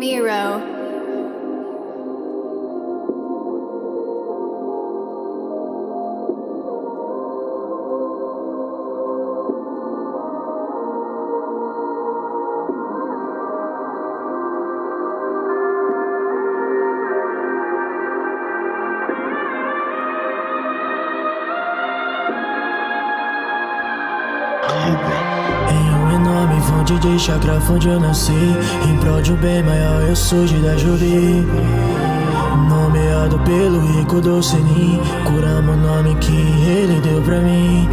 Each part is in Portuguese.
Miro. Em um enorme fonte de chakra, onde eu nasci, em prol de um bem maior eu surgi da Jubi. Nomeado pelo rico Docenim, curamos o nome que ele deu pra mim.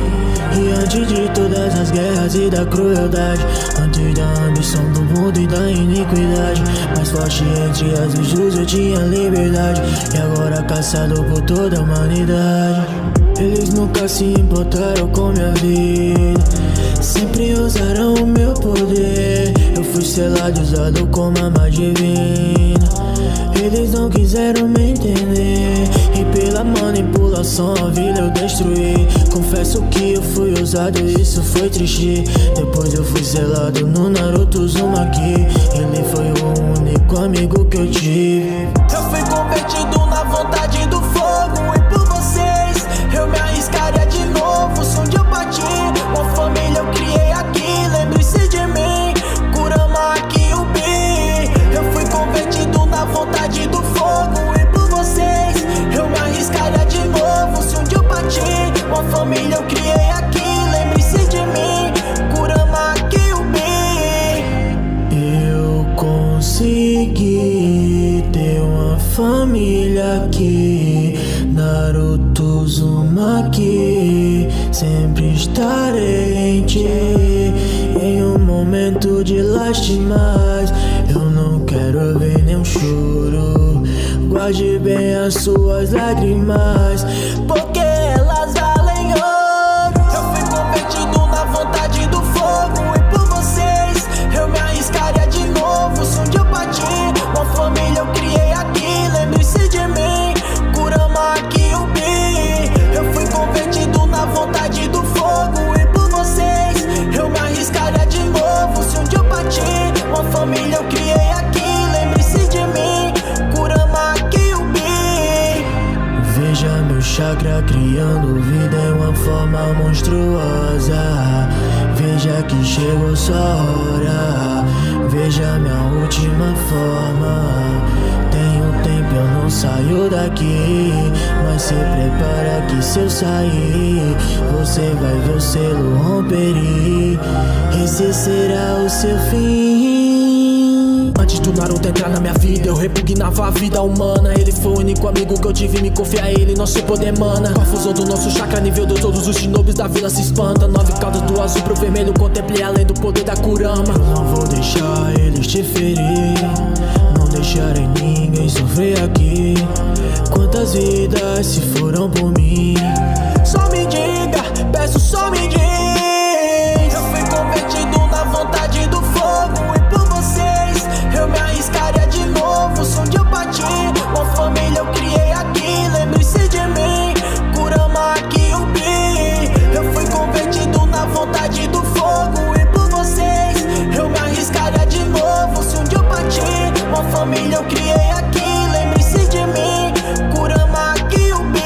E antes de todas as guerras e da crueldade, antes da ambição do mundo e da iniquidade, mais forte entre as virtudes eu tinha liberdade, e agora caçado por toda a humanidade. Eles nunca se importaram com minha vida, sempre usaram o meu poder. Eu fui selado e usado como arma divina. Eles não quiseram me entender, e pela manipulação a vida eu destruí. Confesso que eu fui usado e isso foi triste. Depois eu fui selado no Naruto Uzumaki. Ele foi o único amigo que eu tive. Eu fui convertido na vontade do fogo, e por vocês eu me arriscaria de novo. Se onde eu bati, uma família eu criei aqui. Lembre-se de mim, Kurama Kyuubi. Eu fui convertido na vontade do fogo, e por vocês eu me arriscaria de novo. Se onde eu bati, uma família eu criei aqui. Lembre-se de mim, Kurama Kyuubi. Eu consegui ter uma família aqui, Naruto Uzumaki. Sempre estarei em ti, em um momento de lastimas. Eu não quero ver nenhum choro, guarde bem as suas lágrimas, porque elas valem ouro. Eu fui convertido na vontade do fogo, e por vocês eu me arriscaria de novo. Se onde eu bati, uma família eu criei aqui. Lembre-se de mim, Kurama Kyuubi. Eu fui convertido na vontade do fogo, e por vocês eu me arriscaria de novo. Se onde eu bati, uma família eu criei aqui. Lembre-se de mim, Kurama Kyuubi. Veja meu chakra criando vida em uma forma monstruosa. Veja que chegou sua hora, veja minha última forma. Tenho tempo, eu não saio daqui, mas se prepara que se eu sair, você vai ver o selo romper, e esse será o seu fim. Antes do Naruto entrar na minha vida, eu repugnava a vida humana. Ele foi o único amigo que eu tive, me confiar a ele, nosso poder mana. Com a fusão do nosso chakra, nível 2, todos os shinobis da vila se espantam. 9 caudas do azul pro vermelho, contemplei além do poder da Kurama. Eu não vou deixar eles te ferir, não deixarei ninguém sofrer aqui. Quantas vidas se foram por mim? Só me diga, peço só me diz. Eu fui convertido na vontade do fogo, e por vocês eu me arriscaria de novo. Se onde eu bati, uma família eu criei aqui. Lembre-se de mim, Kurama Kyuubi. Eu fui convertido na vontade do fogo, e por vocês eu me arriscaria de novo. Se onde eu bati, uma família eu criei aqui. Lembre-se de mim, Kurama Kyuubi.